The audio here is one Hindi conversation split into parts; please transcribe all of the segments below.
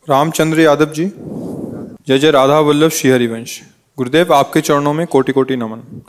रामचंद्र यादव जी। जय जय राधा वल्लभ श्री हरिवंश। गुरुदेव, आपके चरणों में कोटि कोटि नमन।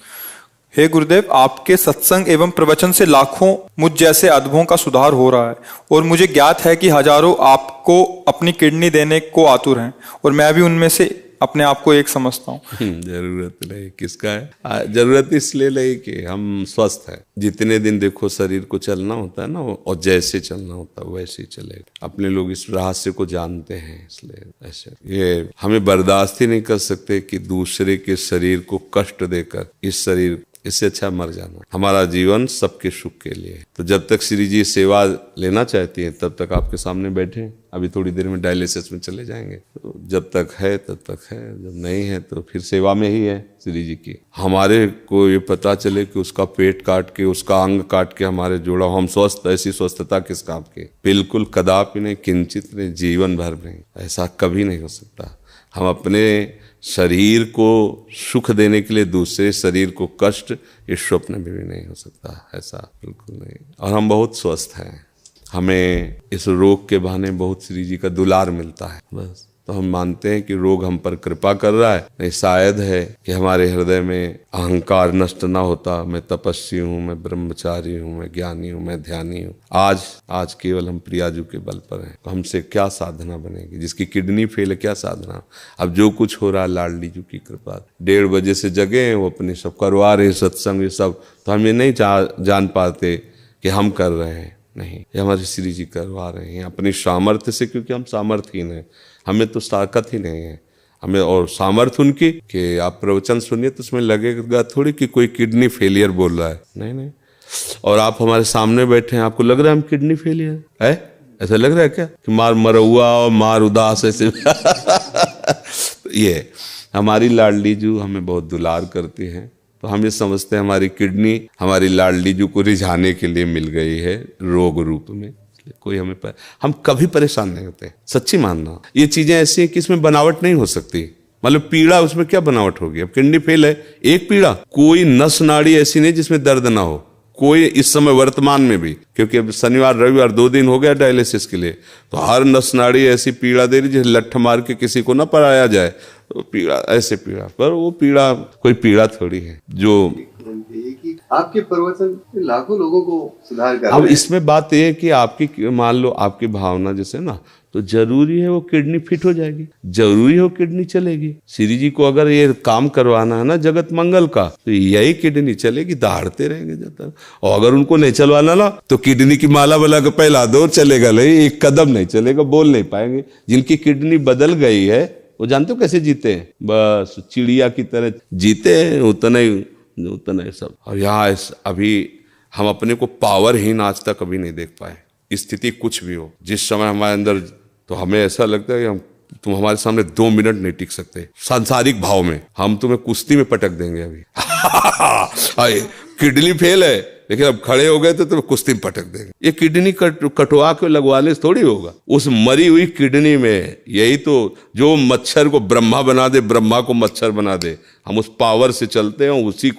हे गुरुदेव, आपके सत्संग एवं प्रवचन से लाखों मुझ जैसे अधमों का सुधार हो रहा है और मुझे ज्ञात है कि हजारों आपको अपनी किडनी देने को आतुर हैं और मैं भी उनमें से अपने आप को एक समझता हूँ। जरूरत नहीं किसका है, जरूरत इसलिए नहीं कि हम स्वस्थ हैं। जितने दिन देखो शरीर को चलना होता है ना, और जैसे चलना होता है वैसे ही चलेगा। अपने लोग इस रहस्य को जानते हैं, इसलिए ऐसे ये हमें बर्दाश्त ही नहीं कर सकते कि दूसरे के शरीर को कष्ट देकर इस शरीर, इससे अच्छा मर जाना। हमारा जीवन सबके सुख के लिए। तो जब तक श्री जी सेवा लेना चाहती है तब तक आपके सामने बैठे। अभी थोड़ी देर में डायलिसिस में चले जाएंगे। तो जब तक है तब तक है, जब नहीं है तो फिर सेवा में ही है श्री जी की। हमारे को ये पता चले कि उसका पेट काट के, उसका अंग काट के हमारे जोड़ा, हम स्वस्थ, ऐसी स्वस्थता किस काम की? बिल्कुल कदापि नहीं, किंचित नहीं, जीवन भर नहीं। ऐसा कभी नहीं हो सकता। हम अपने शरीर को सुख देने के लिए दूसरे शरीर को कष्ट, इस स्वप्न में भी नहीं हो सकता। ऐसा बिल्कुल नहीं। और हम बहुत स्वस्थ हैं। हमें इस रोग के बहाने बहुत श्री जी का दुलार मिलता है, बस। तो हम मानते हैं कि रोग हम पर कृपा कर रहा है। नहीं, शायद है कि हमारे हृदय में अहंकार नष्ट ना होता। मैं तपस्वी हूँ, मैं ब्रह्मचारी हूँ, मैं ज्ञानी हूँ, मैं ध्यानी हूँ। आज केवल हम प्रियाजू के बल पर हैं। तो हमसे क्या साधना बनेगी? जिसकी किडनी फेल है, क्या साधना? अब जो कुछ हो रहा है लाडली जी की कृपा। 1:30 बजे से जगे हैं, वो अपने सब करवा रहे हैं, सत्संग ये सब। तो हम ये नहीं जान पाते कि हम कर रहे हैं। नहीं, ये हमारे श्री जी करवा रहे हैं अपनी सामर्थ्य से, क्योंकि हम सामर्थ्यहीन हैं। हमें तो ताकत ही नहीं है। हमें और सामर्थ्य उनकी कि आप प्रवचन सुनिए तो उसमें लगेगा थोड़ी कि कोई किडनी फेलियर बोल रहा है। नहीं नहीं। और आप हमारे सामने बैठे हैं, आपको लग रहा है हम किडनी फेलियर है? ऐसा लग रहा है क्या कि मार मरहुआ और मार उदास ऐसे? ये हमारी लाडली जू हमें बहुत दुलार करती हैं। तो हम ये समझते हैं हमारी किडनी हमारी लाडली जू को रिझाने के लिए मिल गई है रोग रूप में। कोई हम कभी परेशान नहीं होते। सच्ची मानना, ये चीजें ऐसी हैं कि इसमें बनावट नहीं हो सकती। मतलब पीड़ा, उसमें क्या बनावट होगी? अब किडनी फेल है, एक पीड़ा, कोई नस नाड़ी ऐसी नहीं जिसमें दर्द ना हो। कोई इस समय वर्तमान में भी, क्योंकि अब शनिवार रविवार 2 दिन हो गया डायलिसिस के लिए, तो हर नस नाड़ी ऐसी पीड़ा दे रही जैसे लठ मार के किसी को ना पराया जाए। तो पीड़ा, ऐसे पीड़ा, पर वो पीड़ा कोई पीड़ा थोड़ी है जो आपके प्रवचन लाखों लोगों को सुधार कर। अब इसमें बात यह है कि आपकी, मान लो आपकी भावना जैसे ना, तो जरूरी है वो किडनी फिट हो जाएगी, जरूरी हो किडनी चलेगी। श्री जी को अगर ये काम करवाना है ना जगत मंगल का, तो यही किडनी चलेगी, दहाड़ते रहेंगे जब तक। और अगर उनको नहीं चलवाना ना, तो किडनी की माला बना के पहला दो, चलेगा नहीं, एक कदम नहीं चलेगा, बोल नहीं पाएंगे। जिनकी किडनी बदल गई है वो जानते हो कैसे जीते हैं? बस चिड़िया की तरह जीते हैं, उतना ही सब। और यहाँ अभी हम अपने को पावरहीन आज तक कभी नहीं देख पाए। स्थिति कुछ भी हो, जिस समय हमारे अंदर, तो हमें ऐसा लगता है कि तुम हमारे सामने 2 मिनट नहीं टिक सकते। सांसारिक भाव में हम तुम्हें कुश्ती में पटक देंगे अभी। किडनी फेल है, लेकिन अब खड़े हो गए तो तुम्हें कुश्ती में पटक देंगे। ये किडनी कटवा के लगवाने से थोड़ी होगा। उस मरी हुई किडनी में यही तो, जो मच्छर को ब्रह्मा बना दे, ब्रह्मा को मच्छर बना दे, हम उस पावर से चलते हैं। उसी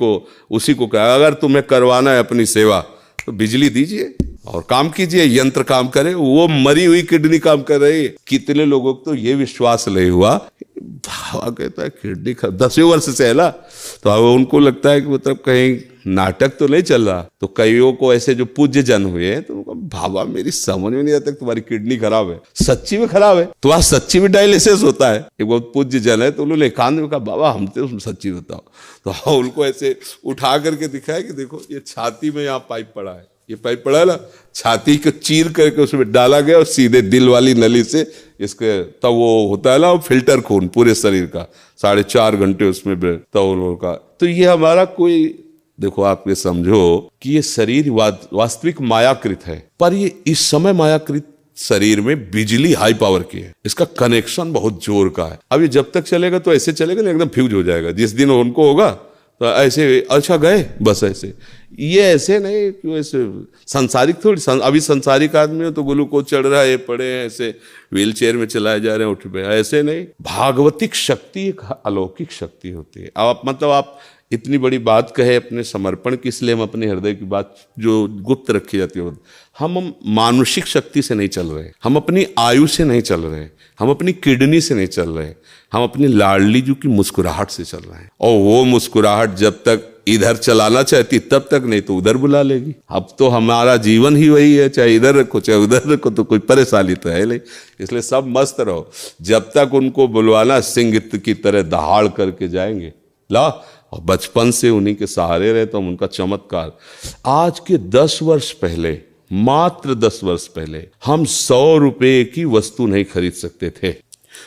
को कहा, अगर तुम्हें करवाना है अपनी सेवा तो बिजली दीजिए और काम कीजिए, यंत्र काम करे। वो मरी हुई किडनी काम कर रही है। कितने लोगों को तो ये विश्वास नहीं हुआ, भावा कहता है किडनी 10वें वर्ष से है ना, तो अब उनको लगता है कि मतलब कहीं नाटक तो नहीं चल रहा। तो कईयों को ऐसे जो पूज्य जन हुए हैं, तो भावा मेरी समझ में नहीं आता कि तुम्हारी किडनी खराब है, सच्ची में खराब है, तो आज सच्ची में डायलिसिस होता है। एक बहुत पूज्य जन है, तो उन्होंने कान में कहा बाबा हम तो सच्ची बताओ। तो उनको ऐसे उठा करके दिखाया कि देखो ये छाती में यहाँ पाइप पड़ा है, ये पाइप पड़ा है ना, छाती को चीर करके उसमें डाला गया और सीधे दिल वाली नली से इसके, तब वो होता है ना फिल्टर खून पूरे शरीर का, 4.5 घंटे उसमें तब का। तो ये हमारा कोई, देखो आप ये समझो कि ये शरीर वास्तविक मायाकृत है, पर ये इस समय मायाकृत शरीर में बिजली हाई पावर की है। इसका कनेक्शन बहुत जोर का है। अब ये जब तक चलेगा तो ऐसे चलेगा ना, एकदम फ्यूज हो जाएगा। जिस दिन उनको होगा तो ऐसे, अच्छा गए बस ऐसे। ये ऐसे नहीं कि ऐसे संसारिक थोड़ी, अभी संसारिक आदमी हो तो ग्लूकोज चढ़ रहा है, ये पड़े हैं ऐसे व्हील चेयर में चलाए जा रहे हैं, उठ पे, ऐसे नहीं। भागवतिक शक्ति एक अलौकिक शक्ति होती है। आप मतलब आप इतनी बड़ी बात कहे अपने समर्पण की, इसलिए हम अपने हृदय की बात जो गुप्त रखी जाती है, हम मानुषिक शक्ति से नहीं चल रहे, हम अपनी आयु से नहीं चल रहे, हम अपनी किडनी से नहीं चल रहे, हम अपनी लाडली जी की मुस्कुराहट से चल रहे हैं। और वो मुस्कुराहट जब तक इधर चलाना चाहती तब तक, नहीं तो उधर बुला लेगी। अब तो हमारा जीवन ही वही है, चाहे इधर रखो चाहे उधर रखो, तो कोई परेशानी तो है नहीं। इसलिए सब मस्त रहो, जब तक उनको बुलवाना सिंह की तरह दहाड़ करके जाएंगे ला, और बचपन से उन्हीं के सहारे रहे तो हम उनका चमत्कार। आज के 10 वर्ष पहले, मात्र 10 वर्ष पहले हम 100 रुपए की वस्तु नहीं खरीद सकते थे।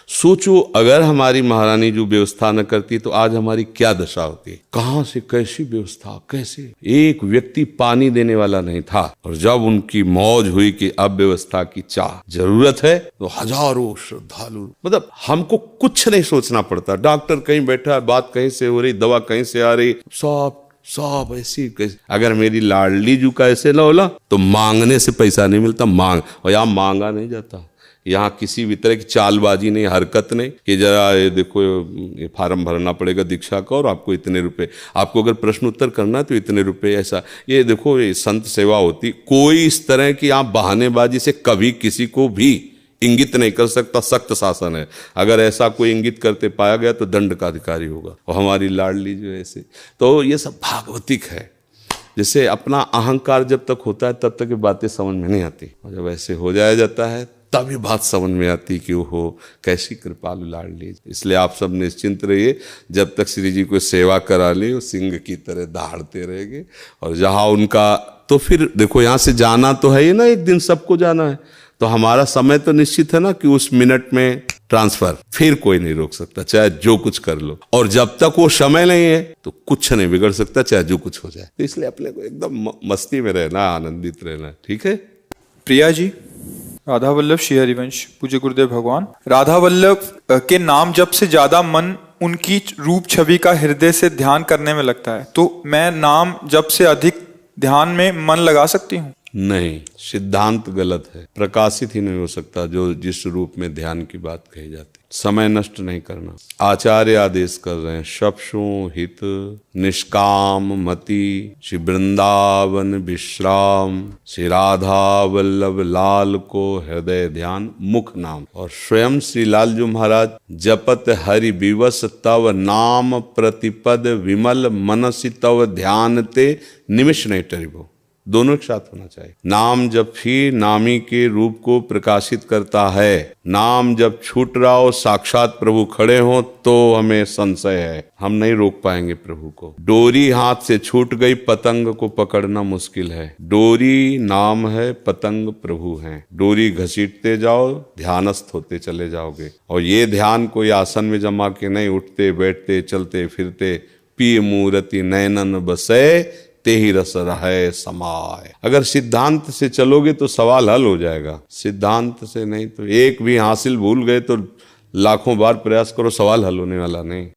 सोचो अगर हमारी महारानी जो व्यवस्था न करती तो आज हमारी क्या दशा होती। कहां से कैसी व्यवस्था, कैसे एक व्यक्ति पानी देने वाला नहीं था, और जब उनकी मौज हुई कि अब व्यवस्था की चाह जरूरत है तो हजारों श्रद्धालु, मतलब हमको कुछ नहीं सोचना पड़ता। डॉक्टर कहीं बैठा है, बात कहीं से हो रही, दवा कहीं से आ रही, सब ऐसी कैसे। अगर मेरी लाडली जू का ऐसे ना होला तो मांगने से पैसा नहीं मिलता, और यहाँ मांगा नहीं जाता, यहाँ किसी भी तरह की चालबाजी नहीं, हरकत नहीं कि जरा ये देखो ये फार्म भरना पड़ेगा दीक्षा का और आपको इतने रुपए, आपको अगर प्रश्न उत्तर करना है तो इतने रुपए, ऐसा ये देखो ये संत सेवा होती। कोई इस तरह की आप बहानेबाजी से कभी किसी को भी इंगित नहीं कर सकता, सख्त शासन है। अगर ऐसा कोई इंगित करते पाया गया तो दंड का अधिकारी होगा। और हमारी लाडली जो है ऐसे, तो ये सब भागवतिक है। जैसे अपना अहंकार जब तक होता है तब तक ये बातें समझ में नहीं आती, और जब ऐसे हो जाया जाता है तब ये बात समझ में आती कि वो कैसी कृपालु लाडली। इसलिए आप सब निश्चिंत रहिए, जब तक श्री जी को सेवा करा ले वो सिंह की तरह दहाड़ते रहेंगे। और जहाँ उनका, तो फिर देखो यहाँ से जाना तो है ही ना, एक दिन सबको जाना है, तो हमारा समय तो निश्चित है ना कि उस मिनट में ट्रांसफर, फिर कोई नहीं रोक सकता, चाहे जो कुछ कर लो। और जब तक वो समय नहीं है तो कुछ नहीं बिगड़ सकता, चाहे जो कुछ हो जाए। तो इसलिए अपने को एकदम मस्ती में रहना, आनंदित रहना, ठीक है। प्रिया जी, राधा वल्लभ श्री हरिवंश, पूज्य गुरुदेव भगवान। राधा वल्लभ के नाम जप से ज्यादा मन उनकी रूप छवि का हृदय से ध्यान करने में लगता है, तो मैं नाम जप से अधिक ध्यान में मन लगा सकती हूँ? नहीं, सिद्धांत गलत है, प्रकाशित ही नहीं हो सकता जो जिस रूप में ध्यान की बात कही जाती। समय नष्ट नहीं करना, आचार्य आदेश कर रहे हैं, शप्शु हित निष्काम मति, श्री वृंदावन विश्राम, श्री राधा वल्लभ लाल को हृदय ध्यान मुख नाम। और स्वयं श्री लालजू महाराज जपत हरि विवश तव नाम प्रतिपद विमल मनसि तव ध्यान ते निमिष नहीं टरिबो। दोनों एक साथ होना चाहिए। नाम जब ही नामी के रूप को प्रकाशित करता है। नाम जब छूट रहा हो, साक्षात प्रभु खड़े हो, तो हमें संशय है, हम नहीं रोक पाएंगे प्रभु को। डोरी हाथ से छूट गई, पतंग को पकड़ना मुश्किल है। डोरी नाम है, पतंग प्रभु हैं। डोरी घसीटते जाओ, ध्यानस्थ होते चले जाओगे। और ये ध्यान कोई आसन में जमा के नहीं, उठते बैठते चलते फिरते, पिय मूर्ति नैनन बसे ते ही रस रहे समाय। अगर सिद्धांत से चलोगे तो सवाल हल हो जाएगा, सिद्धांत से नहीं तो एक भी हासिल भूल गए तो लाखों बार प्रयास करो, सवाल हल होने वाला नहीं।